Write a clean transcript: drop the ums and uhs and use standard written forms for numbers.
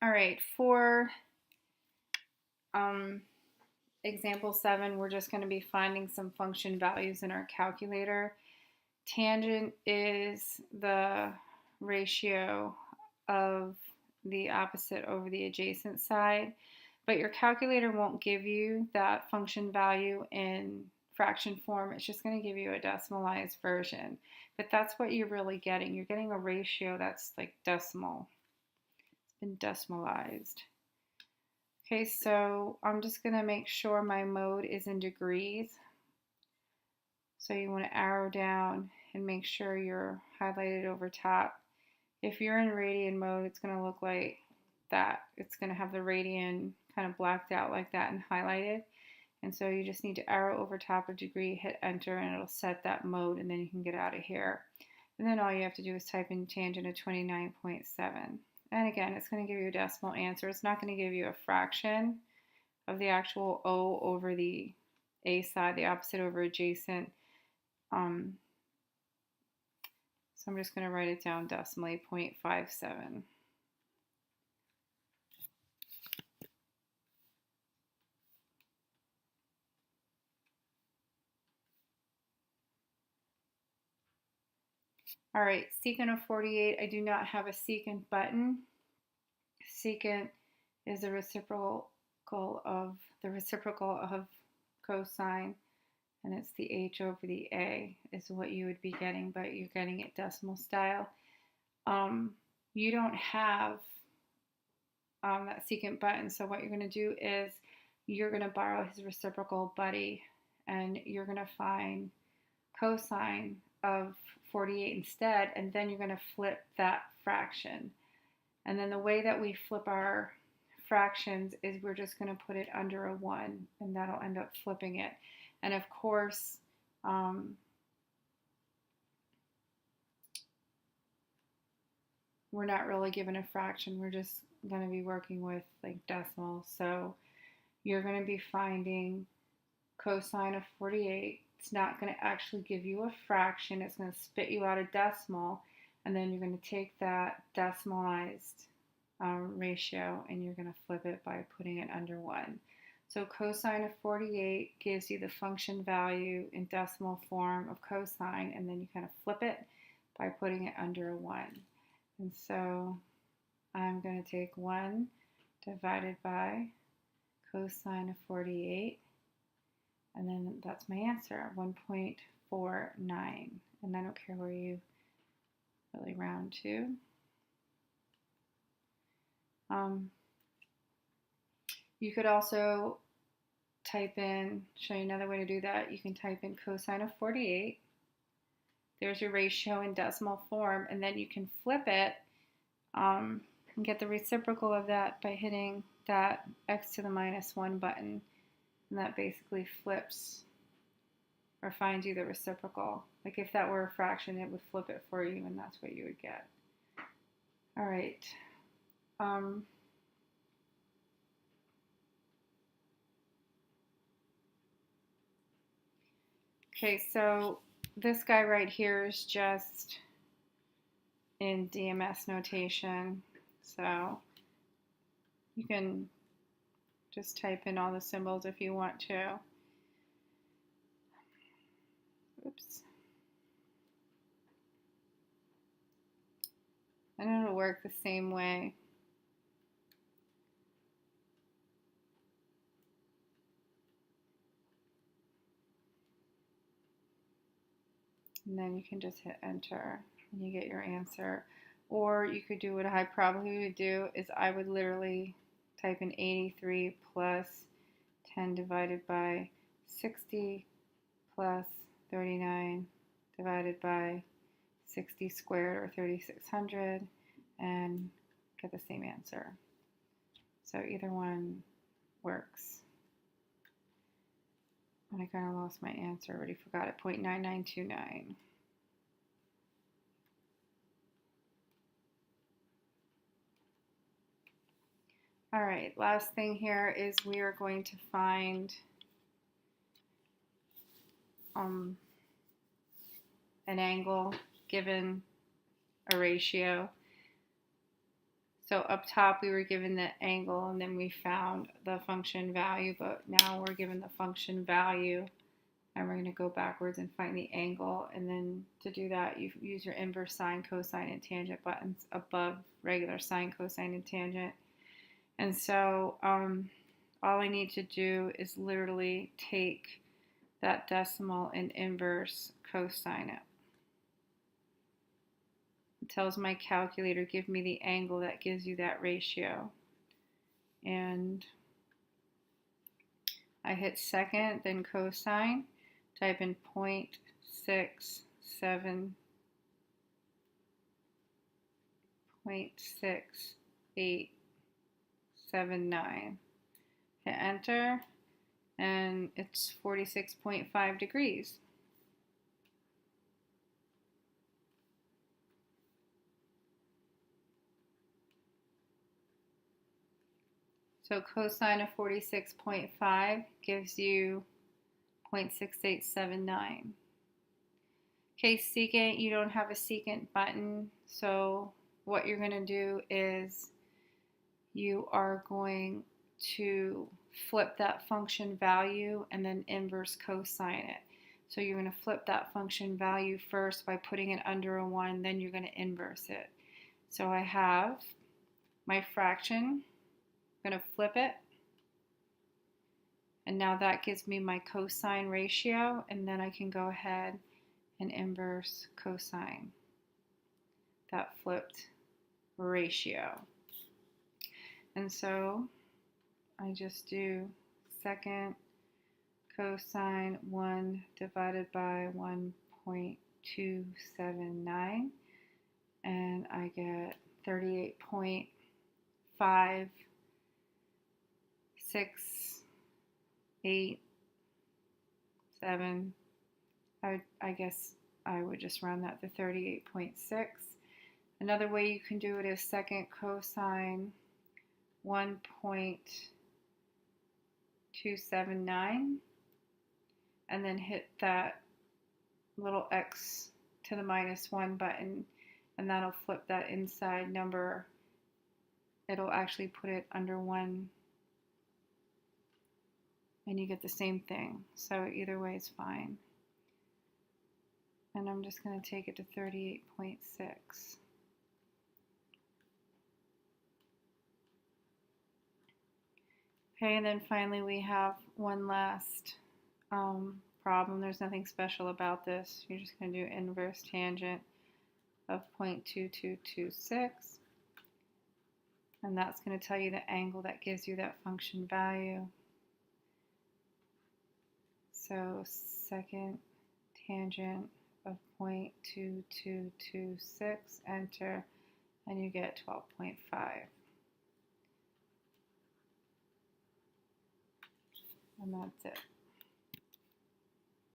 All right, for um, example 7, we're just going to be finding some function values in our calculator. Tangent is the ratio of the opposite over the adjacent side, but your calculator won't give you that function value in fraction form. It's just going to give you a decimalized version, but that's what you're really getting. You're getting a ratio that's like decimal. It's been decimalized. Okay, so I'm just going to make sure my mode is in degrees. So you want to arrow down and make sure you're highlighted over top. If you're in radian mode, it's going to look like that. It's going to have the radian kind of blacked out like that and highlighted. And so you just need to arrow over top of degree, hit enter, and it'll set that mode, and then you can get out of here. And then all you have to do is type in tangent of 29.7. And again, it's going to give you a decimal answer. It's not going to give you a fraction of the actual O over the A side, the opposite over adjacent. So I'm just going to write it down decimally, 0.57. All right, secant of 48, I do not have a secant button. Secant is the reciprocal of cosine, and it's the h over the a is what you would be getting, but you're getting it decimal style. You don't have that secant button, so what you're going to do is you're going to borrow his reciprocal buddy, and you're going to find cosine of 48 instead, and then you're going to flip that fraction. And then the way that we flip our fractions is we're just going to put it under a 1, and that'll end up flipping it. And of course, we're not really given a fraction. We're just going to be working with like decimals. So you're going to be finding cosine of 48. It's not going to actually give you a fraction. It's going to spit you out a decimal, and then you're going to take that decimalized ratio and you're going to flip it by putting it under 1. So cosine of 48 gives you the function value in decimal form of cosine, and then you kind of flip it by putting it under a 1. And so I'm going to take 1 divided by cosine of 48, and then that's my answer, 1.49. And I don't care where you really round to. You could also type in, show you another way to do that. You can type in cosine of 48. There's your ratio in decimal form, and then you can flip it and get the reciprocal of that by hitting that x to the minus 1 button. And that basically flips or finds you the reciprocal. Like if that were a fraction, it would flip it for you, and that's what you would get. All right. Okay, so this guy right here is just in DMS notation. So you can just type in all the symbols if you want to. Oops. And it'll work the same way. And then you can just hit enter and you get your answer. Or you could do what I probably would do is I would literally type in 83 plus 10 divided by 60 plus 39 divided by 60 squared, or 3600, and get the same answer. So either one works. And I kind of lost my answer, already forgot it, 0.9929. All right, last thing here is we are going to find an angle given a ratio. So up top we were given the angle and then we found the function value, but now we're given the function value and we're going to go backwards and find the angle. And then to do that, you use your inverse sine, cosine, and tangent buttons above regular sine, cosine, and tangent. And so all I need to do is literally take that decimal and inverse cosine it. It tells my calculator, give me the angle that gives you that ratio. And I hit second, then cosine, type in 0.6879. Hit enter, and it's 46.5 degrees. So cosine of 46.5 gives you 0.6879. Okay, secant, you don't have a secant button, so what you're going to do is you are going to flip that function value and then inverse cosine it. So you're going to flip that function value first by putting it under a 1, then you're going to inverse it. So I have my fraction, I'm going to flip it, and now that gives me my cosine ratio, and then I can go ahead and inverse cosine that flipped ratio. And so I just do second cosine 1 divided by 1.279, and I get 38.567. I guess I would just round that to 38.6. Another way you can do it is second cosine 1.279, and then hit that little x to the -1 button, and that'll flip that inside number. It'll actually put it under 1, and you get the same thing. So either way is fine. And I'm just going to take it to 38.6. Okay, and then finally we have one last problem. There's nothing special about this. You're just going to do inverse tangent of 0.2226. And that's going to tell you the angle that gives you that function value. So second tangent of 0.2226, enter, and you get 12.5. And that's it.